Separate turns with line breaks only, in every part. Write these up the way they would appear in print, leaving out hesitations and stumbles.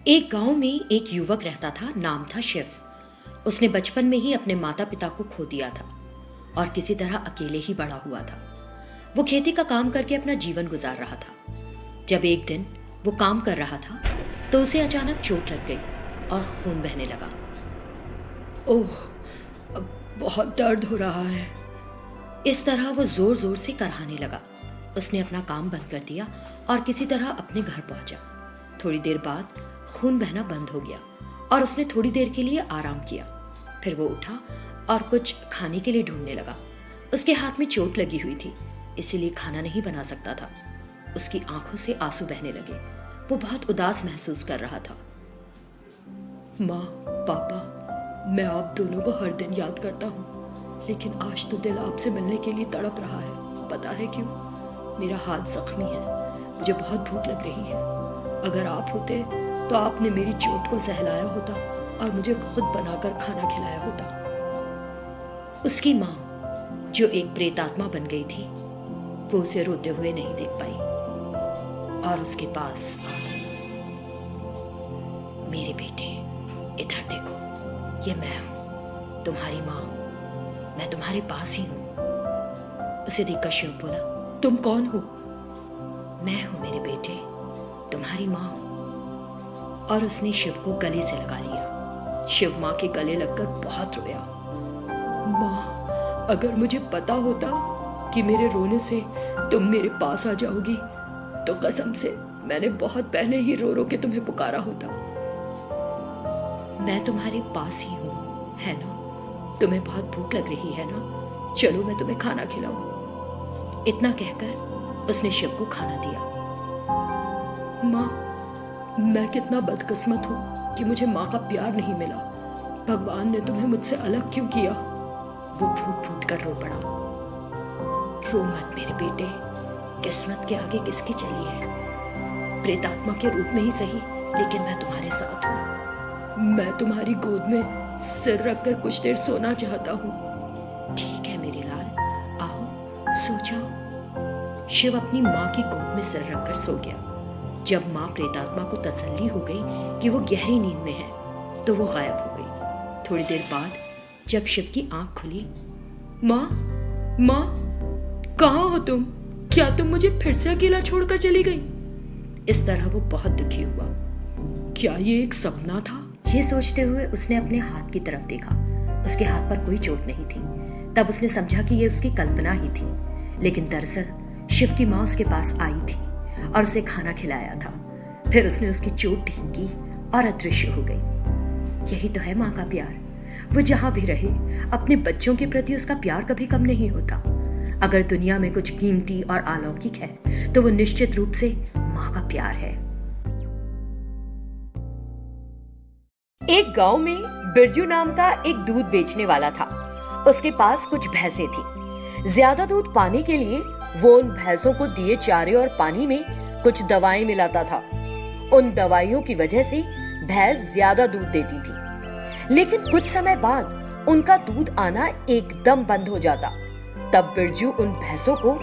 एक गांव में एक युवक रहता था, नाम था शिव। उसने बचपन में ही अपने माता पिता को खो दिया था और किसी तरह अकेले ही बड़ा हुआ था। वो खेती का काम करके अपना जीवन गुजार रहा था। जब एक दिन वो काम कर रहा था तो उसे अचानक चोट लग गई और खून बहने लगा। ओह, अब बहुत दर्द हो रहा है। इस तरह वो जोर जोर से कराहने लगा। उसने अपना काम बंद कर दिया और किसी तरह अपने घर पहुंचा। थोड़ी देर बाद खून बहना बंद हो गया और उसने थोड़ी देर के लिए आराम किया। फिर वो उठा और कुछ खाने के लिए ढूंढने लगा। उसके हाथ में चोट लगी हुई थी, इसीलिए खाना नहीं बना सकता था। उसकी आंखों से आंसू बहने लगे। वो बहुत उदास महसूस कर रहा था। माँ, पापा, मैं आप दोनों को हर दिन याद करता हूँ, लेकिन आज तो दिल आपसे मिलने के लिए तड़प रहा है। पता है क्यों? मेरा हाथ जख्मी है, मुझे बहुत भूख लग रही है। अगर आप होते तो आपने मेरी चोट को सहलाया होता और मुझे खुद बनाकर खाना खिलाया होता। उसकी माँ, जो एक प्रेतात्मा बन गई थी, वो उसे रोते हुए नहीं देख पाई और उसके पास मेरे बेटे, इधर देखो, ये मैं हूं, तुम्हारी माँ। मैं तुम्हारे पास ही हूं। उसे देखकर शिव बोला, तुम कौन हो? मैं हूं मेरे बेटे, तुम्हारी माँ। और उसने शिव को गले से लगा लिया। शिव माँ के गले लगकर बहुत रोया। माँ, अगर मुझे पता होता कि मेरे रोने से तुम मेरे पास आ जाओगी तो कसम से मैंने बहुत पहले ही रो रो के तुम्हें पुकारा होता। मैं तुम्हारे पास ही हूं, है ना? तुम्हें बहुत भूख लग रही है ना? चलो मैं तुम्हें खाना खिलाऊं। इतना कहकर उसने शिव को खाना दिया। माँ, मैं कितना बदकिस्मत हूं कि मुझे माँ का प्यार नहीं मिला। भगवान ने तुम्हें मुझसे अलग क्यों किया? वो फूट फूट कर रो पड़ा। रो मत मेरे बेटे, किस्मत के आगे किसकी चली है? प्रेतात्मा के रूप में ही सही, लेकिन मैं तुम्हारे साथ हूं। मैं तुम्हारी गोद में सिर रखकर कुछ देर सोना चाहता हूं। ठीक है मेरे लाल, आओ सो जाओ। शिव अपनी माँ की गोद में सिर रखकर सो गया। जब माँ प्रेतात्मा को तसल्ली हो गई कि वो गहरी नींद में है तो वो गायब हो गई। थोड़ी देर बाद जब शिव की आंख खुली, माँ, माँ, कहाँ हो तुम? क्या तुम मुझे फिर से अकेला छोड़कर चली गई? इस तरह वो बहुत दुखी हुआ। क्या ये एक सपना था? ये सोचते हुए उसने अपने हाथ की तरफ देखा। उसके हाथ पर कोई चोट नहीं थी। तब उसने समझा कि ये उसकी कल्पना ही थी, लेकिन दरअसल शिव की माँ उसके पास आई थी और उसे खाना खिलाया था। फिर उसने उसकी चोट ठीक की और अदृश्य हो गई। यही तो है माँ का प्यार। वो जहां भी रहे, अपने बच्चों के प्रति उसका प्यार कभी कम नहीं होता। अगर दुनिया में कुछ कीमती और अलौकिक है तो वो निश्चित रूप से माँ का प्यार है। एक गांव में बिरजू नाम का एक दूध बेचने वाला था। उसके पास कुछ भैंसें थी। ज्यादा दूध पाने के लिए वो उन भैंसों को दिए चारे और पानी में कुछ दवाएं मिलाता था। उन दवाइयों की वजह से भैंस ज्यादा दूध देती थी, लेकिन कुछ समय बाद उनका दूध आना एकदम बंद हो जाता। तब बिरजू उन भैंसों को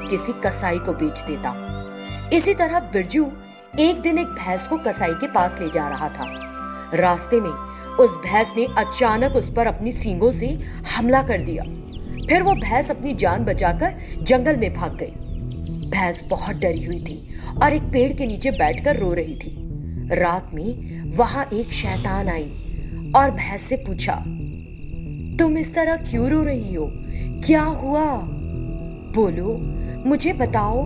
किसी कसाई को बेच देता। इसी तरह बिरजू एक दिन एक भैंस को कसाई के पास ले जा रहा था। रास्ते में उस भैंस ने अचानक उस पर अपनी सींगों से हमला कर दिया। फिर वो भैंस अपनी जान बचाकर जंगल में भाग गई। भैंस बहुत डरी हुई थी और एक पेड़ के नीचे बैठकर रो रही थी। रात में वहां एक शैतान आई और भैंस से पूछा, तुम इस तरह क्यों रो रही हो? क्या हुआ? बोलो, मुझे बताओ।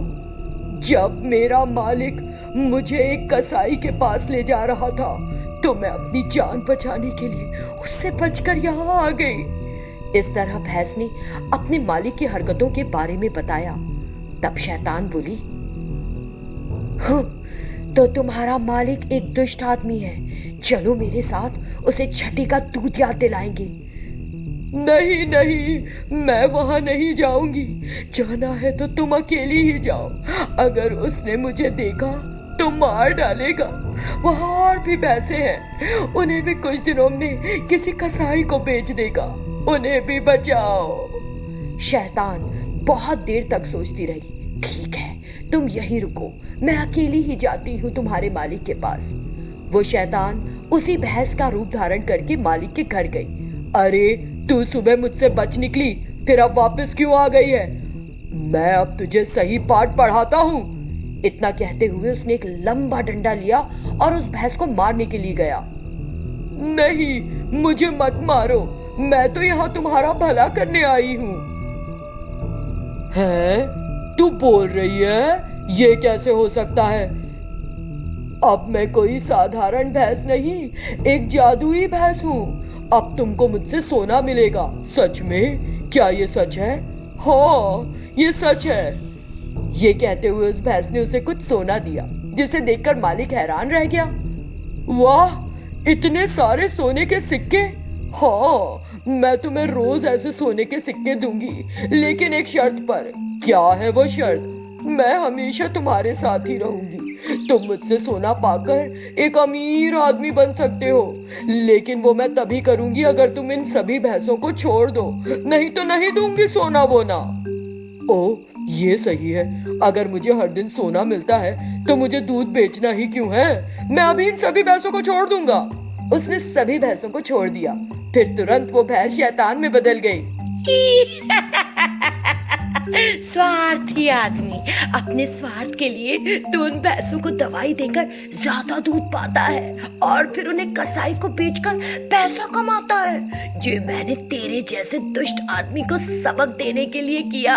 जब मेरा मालिक मुझे एक कसाई के पास ले जा रहा था तो मैं अपनी जान बचाने के लिए उससे बचकर यहाँ आ गई। इस तरह भैंस ने अपने मालिक की हरकतों के बारे में बताया। तब शैतान बोली, तो तुम्हारा मालिक एक दुष्ट आदमी है। चलो मेरे साथ उसे छठी का दूध याद दिलाएंगे। नहीं नहीं, मैं वहां नहीं जाऊंगी। जाना है तो तुम अकेली ही जाओ। अगर उसने मुझे देखा तो मार डालेगा। वहां और भी भैंसे हैं, उन्हें भी कुछ दिनों में किसी कसाई को बेच देगा। उन्हें भी बचाओ। शैतान बहुत देर तक सोचती रही। ठीक है, तुम यहीं रुको, मैं अकेली ही जाती हूँ तुम्हारे मालिक के पास।
वो शैतान उसी भैंस का रूप धारण करके मालिक के घर गई। अरे तू सुबह मुझसे बच निकली, फिर अब वापस क्यों आ गई है? मैं अब तुझे सही पाठ पढ़ाता हूँ। इतना कहते हुए उसने एक लंबा डंडा लिया और उस भैंस को मारने के लिए गया। नहीं, मुझे मत मारो, मैं तो यहाँ तुम्हारा भला करने आई हूँ। है? तू बोल रही है? ये कैसे हो सकता है? अब मैं कोई साधारण भैंस नहीं, एक जादुई भैंस हूँ। अब तुमको मुझसे सोना मिलेगा। सच में? क्या ये सच है? हाँ, ये सच है। ये कहते हुए उस भैंस ने उसे कुछ सोना दिया, जिसे देखकर मालिक हैरान रह गया। वाह, इतने सारे सोने के सिक्के! हाँ, मैं तुम्हें रोज ऐसे सोने के सिक्के दूंगी, लेकिन एक शर्त पर। क्या है वो शर्त? मैं हमेशा तुम्हारे साथ ही रहूंगी। तुम मुझसे सोना पाकर एक अमीर आदमी बन सकते हो, लेकिन वो मैं तभी करूंगी अगर तुम इन सभी भैंसों को छोड़ दो, नहीं तो नहीं दूंगी सोना वोना। ओ, ये सही है। अगर मुझे हर दिन सोना मिलता है तो मुझे दूध बेचना ही क्यों है? मैं अभी इन सभी भैंसों को छोड़ दूंगा। उसने सभी भैंसों को छोड़ दिया। फिर तुरंत वो भैंस शैतान में बदल गई।
स्वार्थी आदमी, अपने स्वार्थ के लिए तो उन भैंसों को दवाई देकर ज्यादा दूध पाता है और फिर उन्हें कसाई को बेचकर पैसा कमाता है। ये मैंने तेरे जैसे दुष्ट आदमी को सबक देने के लिए किया।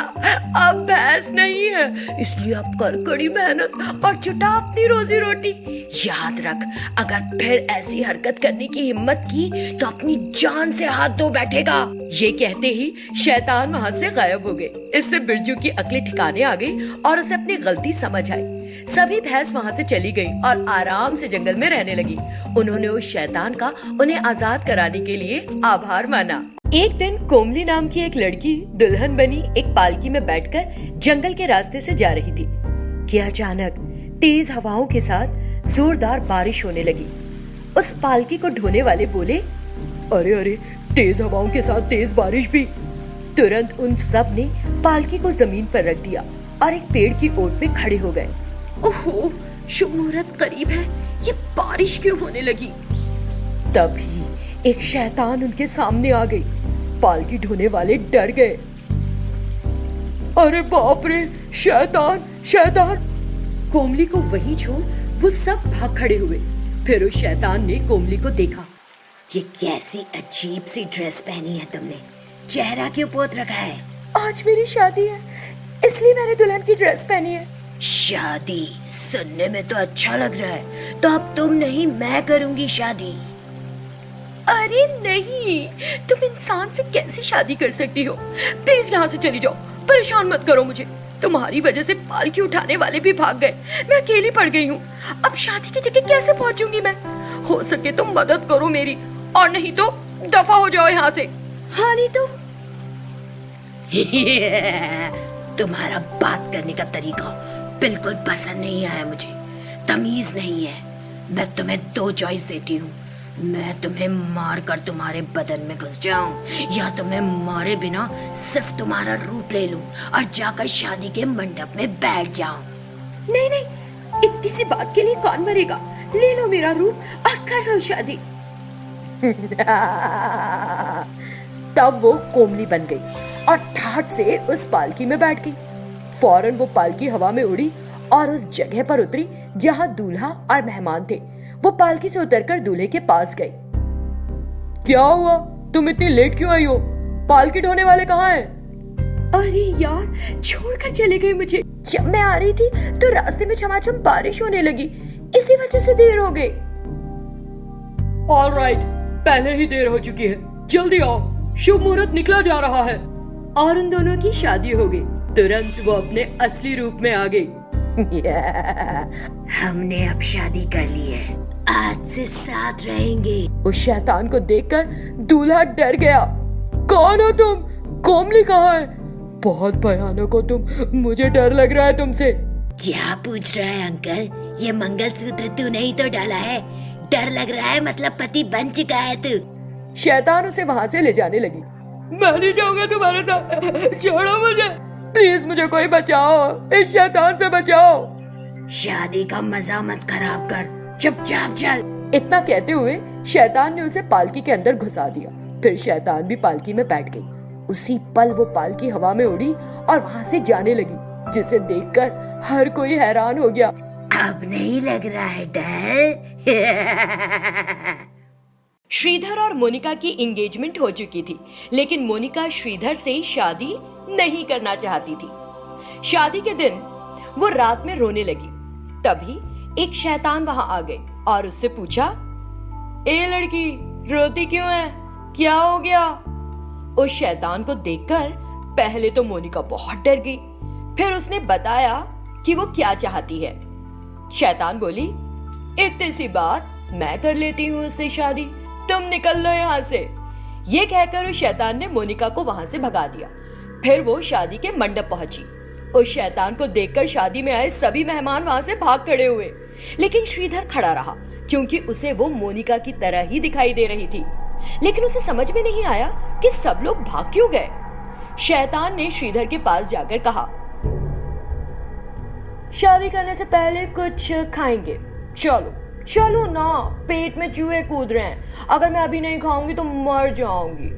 अब भैंस नहीं है, इसलिए अब कर कड़ी मेहनत और जुटा अपनी रोजी रोटी। याद रख, अगर फिर ऐसी हरकत करने की हिम्मत की तो अपनी जान से हाथ धो बैठेगा। ये कहते ही शैतान वहाँ से गायब हो गए। इससे बिरजू की अकली ठिकाने आ गई और उसे अपनी गलती समझ आई। सभी भैंस वहाँ से चली गई और आराम से जंगल में रहने लगी। उन्होंने उस शैतान का उन्हें आजाद कराने के लिए आभार माना। एक दिन कोमली नाम की एक लड़की दुल्हन बनी एक पालकी में बैठकर जंगल के रास्ते से जा रही थी कि अचानक तेज हवाओं के साथ जोरदार बारिश होने लगी। उस पालकी को ढोने वाले बोले, अरे अरे, तेज हवाओं के साथ तेज बारिश भी। तुरंत उन सब ने पालकी को जमीन पर रख दिया और एक पेड़ की ओट में खड़े हो गए। ओहो, शुभ मुहूर्त करीब है, ये बारिश क्यों होने लगी? तभी एक शैतान उनके सामने आ गई। पालकी ढोने वाले डर गए। अरे बाप रे, शैतान शैतान! कोमली को वही छोड़ वो सब भाग खड़े हुए। फिर उस शैतान ने कोमली को देखा।
ये कैसी अजीब सी ड्रेस पहनी है तुमने? चेहरा क्यों पोत रखा है?
आज मेरी शादी है, इसलिए मैंने दुल्हन की ड्रेस पहनी है।
शादी सुनने में तो अच्छा लग रहा है, तो अब तुम नहीं मैं करूंगी शादी।
अरे नहीं, तुम इंसान से कैसे शादी कर सकती हो? प्लीज यहाँ से चली जाओ, परेशान मत करो मुझे। तुम्हारी वजह से पालकी उठाने वाले भी भाग गए, मैं अकेली पड़ गई हूँ। अब शादी की जगह कैसे पहुँचूंगी मैं? हो सके तो मदद करो मेरी, और नहीं तो दफा हो जाओ यहाँ से।
हाँ नहीं तो तुम्हारा बात करने का तरीका बिल्कुल पसंद नहीं आया मुझे। तमीज नहीं है। मैं तुम्हें दो चॉइस देती हूँ, मैं तुम्हें मार कर तुम्हारे बदन में घुस जाऊं, या तुम्हें मारे बिना सिर्फ तुम्हारा रूप ले लूं और जाकर शादी के मंडप में बैठ जाऊं।
नहीं नहीं, इतनी सी बात के लिए कौन मरेगा? ले लो मेरा रूप और कर लो शादी। तब वो कोमली बन गई और ठाठ से उस पालकी में बैठ गई। फौरन वो पालकी हवा में उड़ी और उस जगह पर उतरी जहाँ दूल्हा और मेहमान थे। वो पालकी से उतरकर दूल्हे के पास गई। क्या हुआ? तुम इतनी लेट क्यों आई हो? पालकी ढोने वाले कहाँ हैं? अरे यार, छोड़कर चले गए मुझे। जब मैं आ रही थी तो रास्ते में झमाझम बारिश होने लगी, इसी वजह से देर हो गई। ऑलराइट, पहले ही देर हो चुकी है, जल्दी आओ, शुभ मुहूर्त निकला जा रहा है। और उन दोनों की शादी हो गई। तुरंत वो अपने असली रूप में आ गई।
हमने अब शादी कर ली है, आज से साथ रहेंगे।
उस शैतान को देखकर दूल्हा डर गया। कौन हो तुम? कोमली कहाँ है? बहुत भयानक हो तुम, मुझे डर लग रहा है तुमसे।
क्या पूछ रहा है अंकल? ये मंगलसूत्र तूने ही तो डाला है, डर लग रहा है मतलब पति बन चुका है तू।
शैतान उसे वहाँ से ले जाने लगी। मैं नहीं जाऊंगा तुम्हारे साथ, छोड़ो मुझे, प्लीज मुझे कोई बचाओ, इस शैतान से बचाओ।
शादी का मजा मत खराब कर, चुपचाप चल।
इतना कहते हुए शैतान ने उसे पालकी के अंदर घुसा दिया। फिर शैतान भी पालकी में बैठ गई। उसी पल वो पालकी हवा में उड़ी और वहां से जाने लगी, जिसे देखकर हर कोई हैरान हो गया।
अब नहीं लग रहा है डर।
श्रीधर और मोनिका की एंगेजमेंट हो चुकी थी, लेकिन मोनिका श्रीधर से शादी नहीं करना चाहती थी। शादी के दिन वो रात में रोने लगी। तभी एक शैतान वहां आ गई और उससे पूछा, ए लड़की, रोती क्यों है? क्या हो गया? उस शैतान को देखकर पहले तो मोनिका बहुत डर गई। फिर उसने बताया कि वो क्या चाहती है। शैतान बोली, इतनी सी बात, मैं कर लेती हूँ उससे शादी, तुम निकल लो यहाँ से। ये कहकर उस शैतान ने मोनिका को वहां से भगा दिया। फिर वो शादी के मंडप पहुंची। उस शैतान को देखकर शादी में आए सभी मेहमान वहां से भाग खड़े हुए, लेकिन श्रीधर खड़ा रहा क्योंकि उसे वो मोनिका की तरह ही दिखाई दे रही थी। लेकिन उसे समझ में नहीं आया कि सब लोग भाग क्यों गए। शैतान ने श्रीधर के पास जाकर कहा, शादी करने से पहले कुछ खाएंगे, चलो चलो ना, पेट में चूहे कूद रहे हैं, अगर मैं अभी नहीं खाऊंगी तो मर जाऊंगी।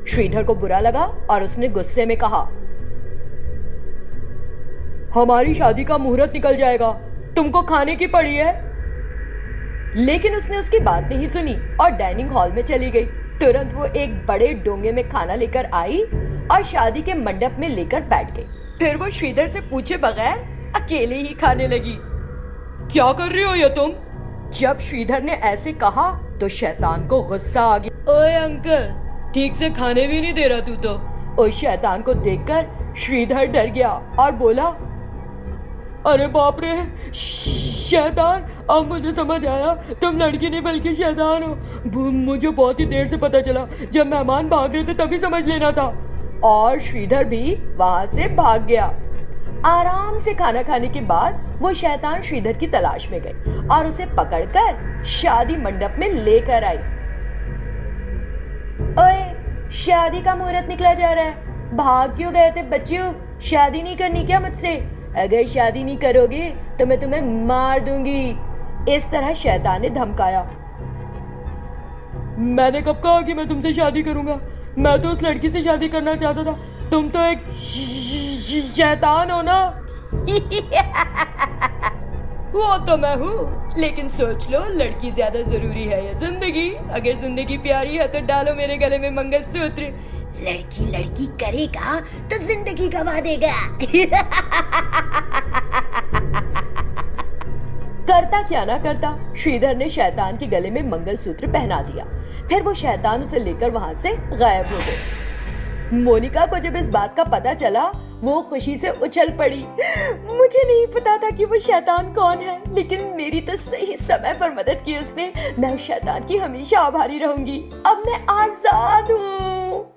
श्रीधर को बुरा लगा और उसने गुस्से में कहा, हमारी शादी का मुहूर्त निकल जाएगा, तुमको खाने की पड़ी है। लेकिन उसने उसकी बात नहीं सुनी और डाइनिंग हॉल में चली गई। तुरंत वो एक बड़े डोंगे में खाना लेकर आई और शादी के मंडप में लेकर बैठ गई। फिर वो श्रीधर से पूछे बगैर अकेले ही खाने लगी। क्या कर रही हो ये तुम? जब श्रीधर ने ऐसे कहा तो शैतान को गुस्सा आ गया। ओए अंकल, ठीक से खाने भी नहीं दे रहा तू तो। उस शैतान को देखकर श्रीधर डर गया और बोला, अरे बाप रे शैतान, अब मुझे समझ आया तुम लड़की नहीं बल्कि शैतान हो। मुझे बहुत ही देर से पता चला, जब मेहमान भाग रहे थे तभी समझ लेना था। और श्रीधर भी वहां से भाग गया। आराम से खाना खाने के बाद वो शैतान श्रीधर की तलाश में गई और उसे पकड़कर शादी मंडप में लेकर आई। ओए, शादी का मुहूर्त निकला जा रहा है, भाग क्यों गए थे बच्चों? शादी नहीं करनी क्या मुझसे? अगर शादी नहीं करोगे तो मैं तुम्हें मार दूंगी। इस तरह शैतान ने धमकाया। मैंने कब कहा कि मैं तुमसे शादी करूंगा? मैं तो उस लड़की से शादी करना चाहता था, तुम तो एक शैतान हो ना। वो तो मैं हूँ, लेकिन सोच लो, लड़की ज्यादा जरूरी है या जिंदगी? अगर जिंदगी प्यारी है तो डालो मेरे गले में मंगलसूत्र।
लड़की लड़की करेगा तो जिंदगी गवा देगा।
करता क्या ना करता, श्रीधर ने शैतान के गले में मंगलसूत्र पहना दिया। फिर वो शैतान उसे लेकर वहां से गायब हो गए। मोनिका को जब इस बात का पता चला, वो खुशी से उछल पड़ी। मुझे नहीं पता था कि वो शैतान कौन है, लेकिन मेरी तो सही समय पर मदद की उसने। मैं उस शैतान की हमेशा आभारी रहूंगी। अब मैं आजाद हूँ।